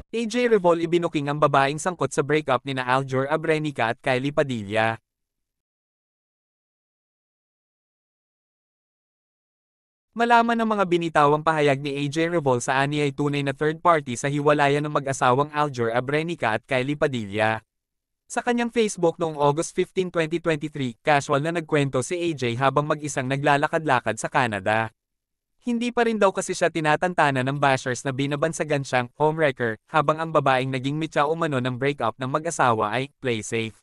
AJ Revol ibinuking ang babaeng sangkot sa breakup nina Aljur Abrenica at Kylie Padilla. Malaman ng mga binitawang pahayag ni AJ Revol sa ani ay tunay na third party sa hiwalayan ng mag-asawang Aljur Abrenica at Kylie Padilla. Sa kanyang Facebook noong August 15, 2023, casual na nagkwento si AJ habang mag-isang naglalakad-lakad sa Canada. Hindi pa rin daw kasi siya tinatantana ng bashers na binabansagan siyang homewrecker, habang ang babaeng naging mitya umano ng breakup ng mag-asawa ay play safe.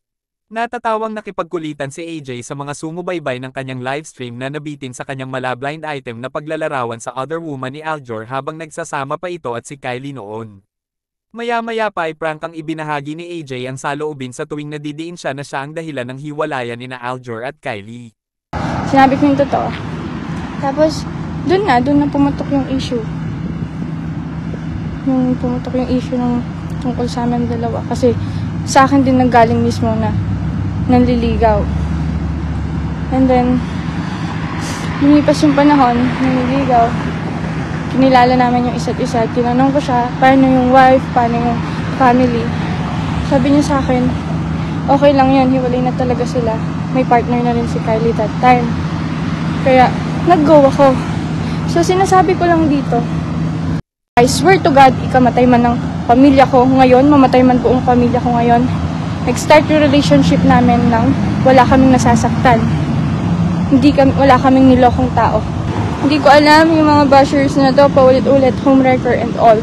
Natatawang nakipagkulitan si AJ sa mga sumubaybay ng kanyang livestream na nabitin sa kanyang mala-blind item na paglalarawan sa other woman ni Aljur habang nagsasama pa ito at si Kylie noon. Maya-maya pa ay prank ang ibinahagi ni AJ ang saloobin sa tuwing nadidiin siya na siya ang dahilan ng hiwalayan nina Aljur at Kylie. Sinabi ko yung totoo. Tapos, doon na pumutok yung issue. Pumutok yung issue ng tungkol sa amin dalawa. Kasi, sa akin din nanggaling mismo na nanliligaw. And then, lumipas yung panahon, nanliligaw. Kinilala namin yung isa't isa. Tinanong ko siya, paano yung wife, paano yung family. Sabi niya sa akin, okay lang yan, hiwalay na talaga sila. May partner na rin si Kylie that time. Kaya, nag-go ako. So, sinasabi ko lang dito, I swear to God, ikamatay man ng pamilya ko ngayon, mamatay man buong pamilya ko ngayon. Nag-start yung relationship namin nang wala kaming nasasaktan. Wala kaming nilokong tao. Hindi ko alam yung mga bashers na to, paulit-ulit, homewrecker and all.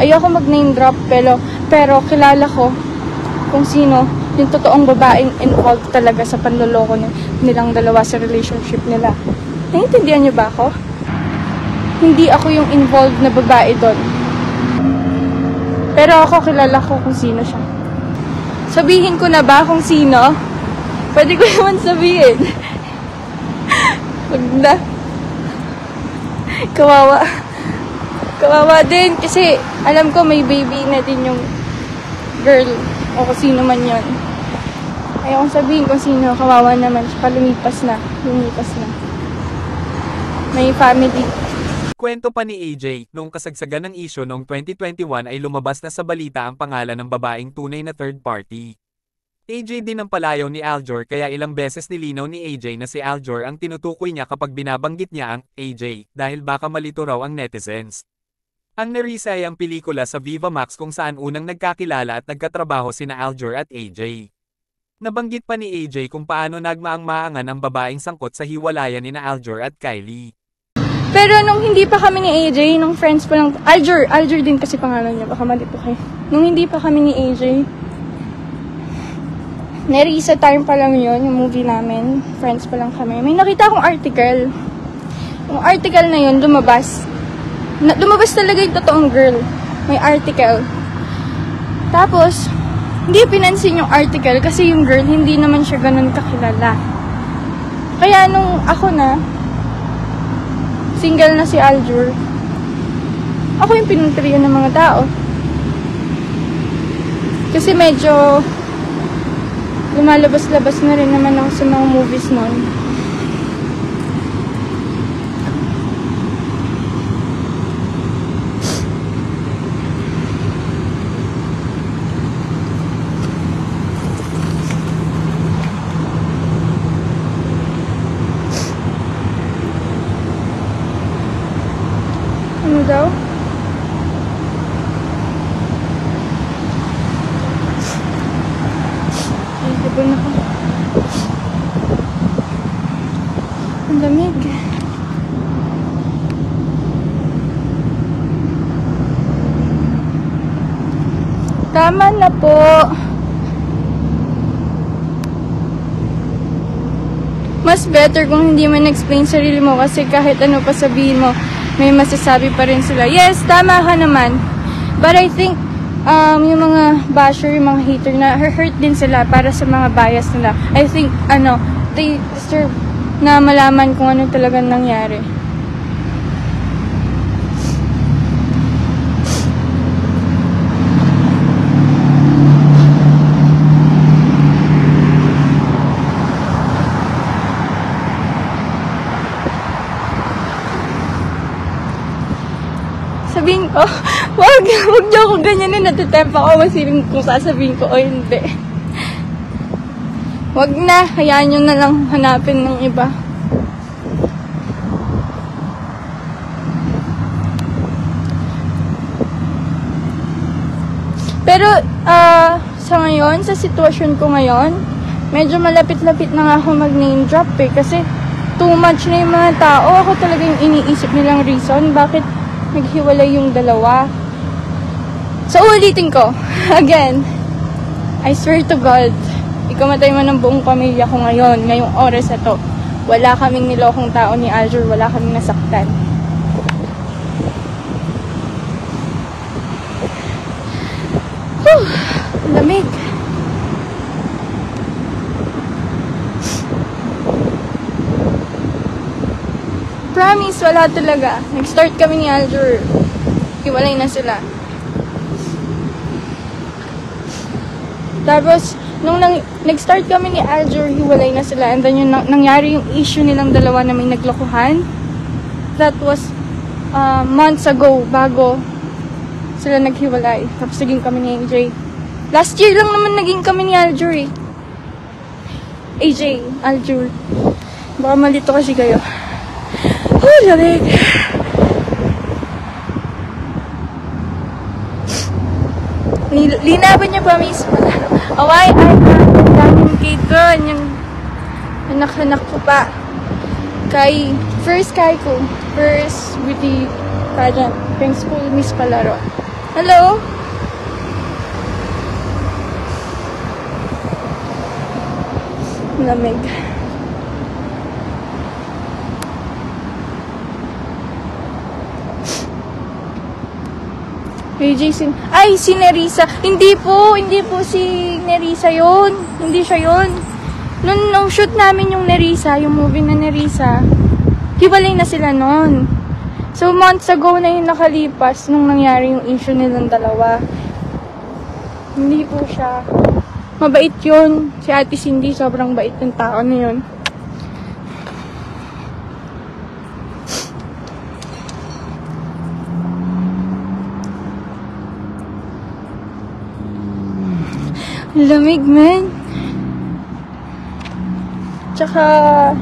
Ayoko mag-name drop, pero kilala ko kung sino yung totoong babaeng involved talaga sa panloloko nilang dalawa sa relationship nila. Naiintindihan niyo ba ako? Hindi ako yung involved na babae doon. Pero ako kilala ko kung sino siya. Sabihin ko na ba kung sino? Pwede ko naman sabihin. Huwag na. Kawawa din kasi alam ko may baby na din yung girl o kung sino man yon. Ayokong sabihin kung sino, kawawa naman siya, lumipas na. May family. Kwento pa ni AJ, noong kasagsagan ng isyo noong 2021 ay lumabas na sa balita ang pangalan ng babaeng tunay na third party. AJ din ang palayaw ni Aljur kaya ilang beses nilinaw ni AJ na si Aljur ang tinutukoy niya kapag binabanggit niya ang AJ dahil baka malito raw ang netizens. Ang narisa ay ang pelikula sa Viva Max kung saan unang nagkakilala at nagkatrabaho sina Aljur at AJ. Nabanggit pa ni AJ kung paano nagmaang-maangan ang babaeng sangkot sa hiwalayan nina Aljur at Kylie. Pero nung hindi pa kami ni AJ, nung friends pa lang, Aljur din kasi pangalan niya, baka malito kayo. Nung hindi pa kami ni AJ, Nerissa time pa lang yun, yung movie namin. Friends pa lang kami. May nakita akong article. Yung article na yun, lumabas. Lumabas talaga yung totoong girl. May article. Tapos, hindi pinansin yung article kasi yung girl, hindi naman siya ganun kakilala. Kaya nung ako na, single na si Aljur, ako yung pinuntriyan ng mga tao. Kasi medyo lumalabas-labas na rin naman ako sa mga movies nun. Ano daw? Ibon ako. Ang lamig. Tama na po. Mas better kung hindi man explain sarili mo kasi kahit ano pa sabihin mo, may masasabi pa rin sila. Yes, tama ka naman. But I think yung mga basher, yung mga hater na hurt din sila para sa mga bias nila. I think, they deserve na malaman kung ano talagang nangyari. Oh, wag niyo ako ganyanin. Natitempa ako masipin kung sasabihin ko o hindi. Wag na, hayaan nyo na lang hanapin ng iba. Pero, sa ngayon, sa sitwasyon ko ngayon, medyo malapit-lapit na nga ako mag-name drop eh. Kasi, too much na yung mga tao. Ako talaga yung iniisip nilang reason bakit naghiwalay yung dalawa. So, ulitin ko. Again, I swear to God, ikamatay mo ng buong pamilya ko ngayon, ngayong oras na to. Wala kaming nilokong tao ni Aljur, wala kaming nasaktan. Whew, lamig. Promise, wala talaga. Nag-start kami ni Aljur. Hiwalay na sila. Tapos, nung nag-start kami ni Aljur, hiwalay na sila. And then, yung nangyari yung issue nilang dalawa na may naglokohan. That was months ago, bago sila naghiwalay. Tapos, naging kami ni AJ. Last year lang naman naging kami ni Aljur eh. AJ, Aljur. Baka malito kasi kayo. Oh, lamig. Linaban niya pa mismo. Away, ang daming cake ko. Yung anak-anak ko pa. First beauty pageant. Pink school Miss Palaro. Hello? Lamig. Si Nerissa. Hindi po si Nerissa yun. Hindi siya yun. Nung shoot namin yung Nerissa, yung movie na Nerissa, hiwalay na sila nun. So, months ago na yung nakalipas nung nangyari yung issue nilang dalawa. Hindi po siya. Mabait yun. Si Ate Cindy, sobrang bait ng tao na yun. Lamig, man. Tsaka,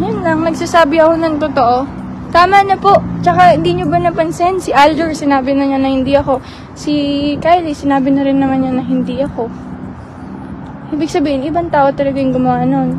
yun lang, nagsasabi ako ng totoo. Tama na po. Tsaka, hindi nyo ba napansin? Si Aljur, sinabi na niya na hindi ako. Si Kylie, sinabi na rin naman niya na hindi ako. Ibig sabihin, ibang tao talaga yung gumawa nun.